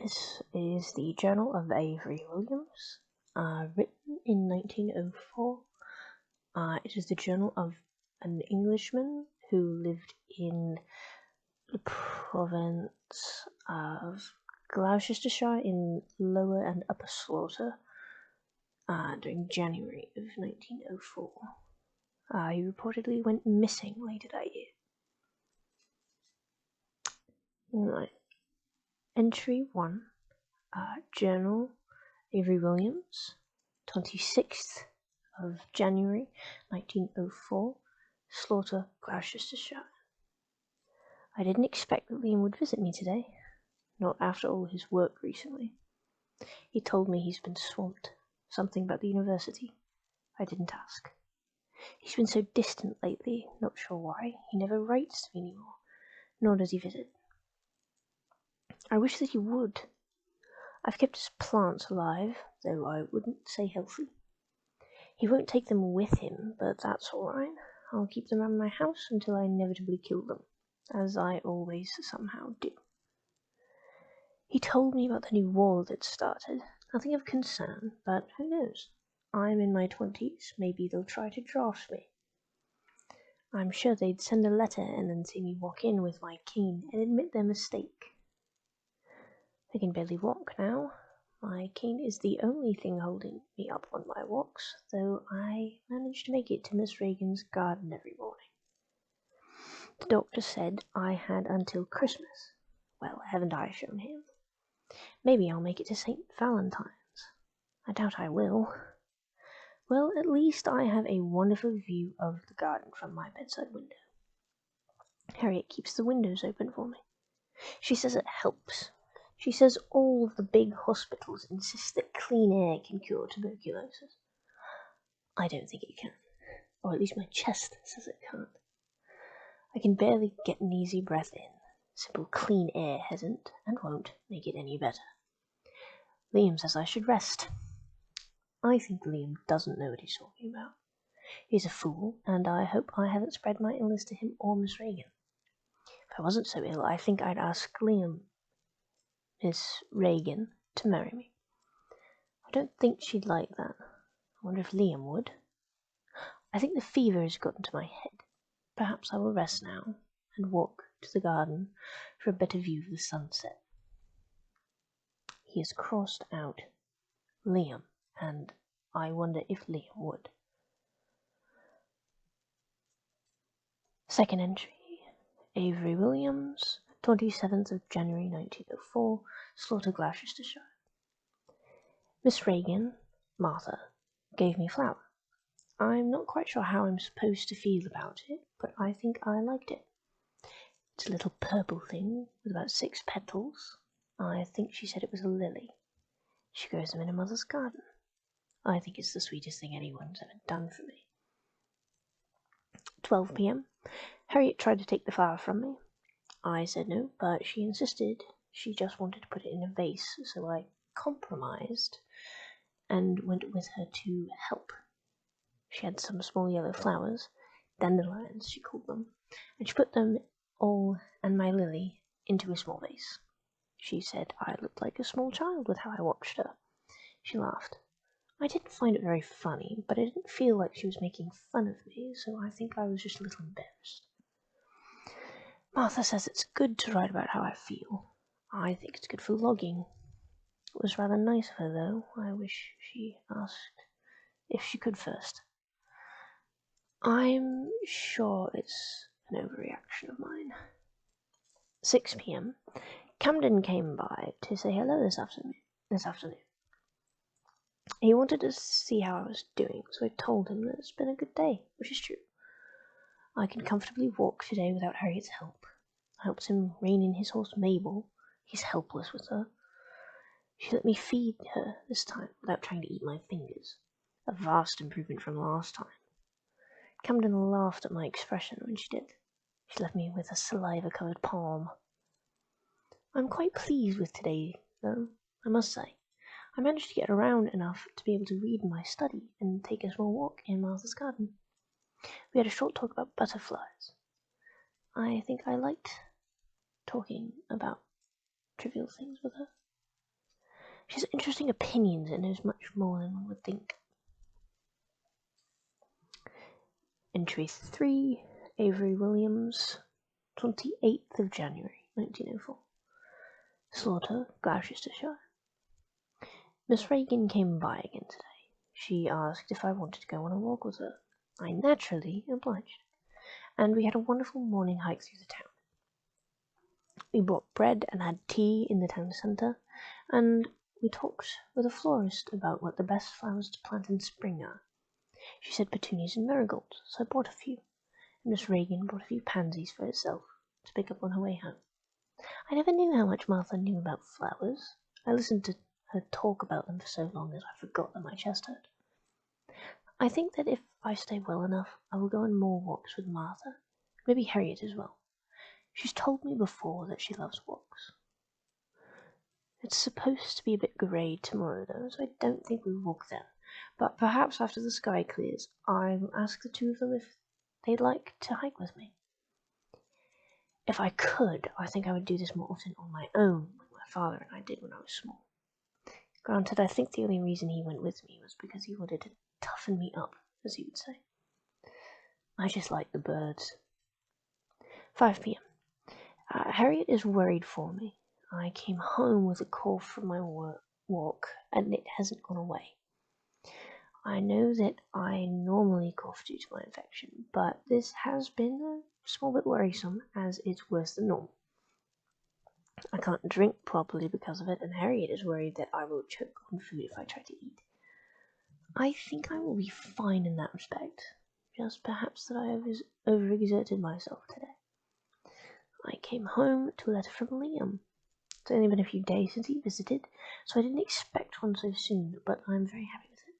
This is the Journal of Avery Williams, written in 1904. It is the journal of an Englishman who lived in the province of Gloucestershire in Lower and Upper Slaughter during January of 1904. He reportedly went missing later that year. Right. Entry 1. Journal, Avery Williams, 26th of January 1904, Slaughter, Gloucestershire. I didn't expect that Liam would visit me today, not after all his work recently. He told me he's been swamped, something about the university. I didn't ask. He's been so distant lately, not sure why. He never writes to me anymore, nor does he visit. I wish that he would. I've kept his plants alive, though I wouldn't say healthy. He won't take them with him, but that's all right. I'll keep them around my house until I inevitably kill them, as I always somehow do. He told me about the new war that's started. Nothing of concern, but who knows? I'm in my 20s, maybe they'll try to draft me. I'm sure they'd send a letter and then see me walk in with my cane and admit their mistake. I can barely walk now. My cane is the only thing holding me up on my walks, though I manage to make it to Miss Reagan's garden every morning. The doctor said I had until Christmas. Well, haven't I shown him? Maybe I'll make it to St. Valentine's. I doubt I will. Well, at least I have a wonderful view of the garden from my bedside window. Harriet keeps the windows open for me. She says it helps. She says all of the big hospitals insist that clean air can cure tuberculosis. I don't think it can, or at least my chest says it can't. I can barely get an easy breath in. Simple clean air hasn't, and won't, make it any better. Liam says I should rest. I think Liam doesn't know what he's talking about. He's a fool, and I hope I haven't spread my illness to him or Miss Reagan. If I wasn't so ill, I think I'd ask Miss Reagan to marry me. I don't think she'd like that. I wonder if Liam would. I think the fever has gotten to my head. Perhaps I will rest now and walk to the garden for a better view of the sunset. He has crossed out Liam, and I wonder if Liam would. Second entry. Avery Williams, 27th of January 1904, Slaughter, Gloucestershire. Miss Reagan, Martha, gave me flower. I'm not quite sure how I'm supposed to feel about it, but I think I liked it. It's a little purple thing with about 6 petals. I think she said it was a lily. She grows them in her mother's garden. I think it's the sweetest thing anyone's ever done for me. 12 p.m. Harriet tried to take the flower from me. I said no, but she insisted. She just wanted to put it in a vase, so I compromised and went with her to help. She had some small yellow flowers, dandelions she called them, and she put them all and my lily into a small vase. She said I looked like a small child with how I watched her. She laughed. I didn't find it very funny, but I didn't feel like she was making fun of me, so I think I was just a little embarrassed. Martha says it's good to write about how I feel. I think it's good for logging. It was rather nice of her, though. I wish she asked if she could first. I'm sure it's an overreaction of mine. 6 p.m. Camden came by to say hello this afternoon. He wanted to see how I was doing, so I told him that it's been a good day, which is true. I can comfortably walk today without Harriet's help. I helped him rein in his horse Mabel. He's helpless with her. She let me feed her this time without trying to eat my fingers. A vast improvement from last time. Camden laughed at my expression when she did. She left me with a saliva-covered palm. I'm quite pleased with today, though, I must say. I managed to get around enough to be able to read in my study and take a small walk in Martha's garden. We had a short talk about butterflies. I think I liked talking about trivial things with her. She has interesting opinions and knows much more than one would think. Entry 3, Avery Williams, 28th of January, 1904. Slaughter, Gloucestershire. Miss Reagan came by again today. She asked if I wanted to go on a walk with her. I naturally obliged, and we had a wonderful morning hike through the town. We bought bread and had tea in the town centre, and we talked with a florist about what the best flowers to plant in spring are. She said petunias and marigolds, so I bought a few, and Miss Reagan brought a few pansies for herself to pick up on her way home. I never knew how much Martha knew about flowers. I listened to her talk about them for so long that I forgot that my chest hurt. I think that if I stay well enough, I will go on more walks with Martha, maybe Harriet as well. She's told me before that she loves walks. It's supposed to be a bit grey tomorrow though, so I don't think we'll walk then. But perhaps after the sky clears, I will ask the two of them if they'd like to hike with me. If I could, I think I would do this more often on my own, like my father and I did when I was small. Granted, I think the only reason he went with me was because he wanted to toughen me up, as he would say. I just like the birds. 5 p.m. Harriet is worried for me. I came home with a cough from my walk, and it hasn't gone away. I know that I normally cough due to my infection, but this has been a small bit worrisome, as it's worse than normal. I can't drink properly because of it, and Harriet is worried that I will choke on food if I try to eat. I think I will be fine in that respect, just perhaps that I have overexerted myself today. I came home to a letter from Liam. It's only been a few days since he visited, so I didn't expect one so soon, but I'm very happy with it.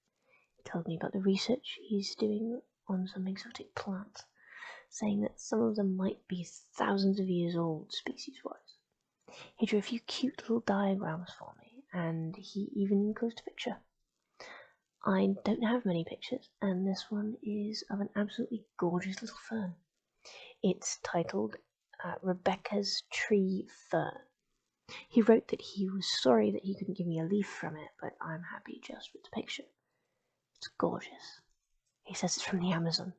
He told me about the research he's doing on some exotic plants, saying that some of them might be thousands of years old species-wise. He drew a few cute little diagrams for me, and he even enclosed a picture. I don't have many pictures, and this one is of an absolutely gorgeous little fern. It's titled Rebecca's Tree Fern. He wrote that he was sorry that he couldn't give me a leaf from it, but I'm happy just with the picture. It's gorgeous. He says it's from the Amazon.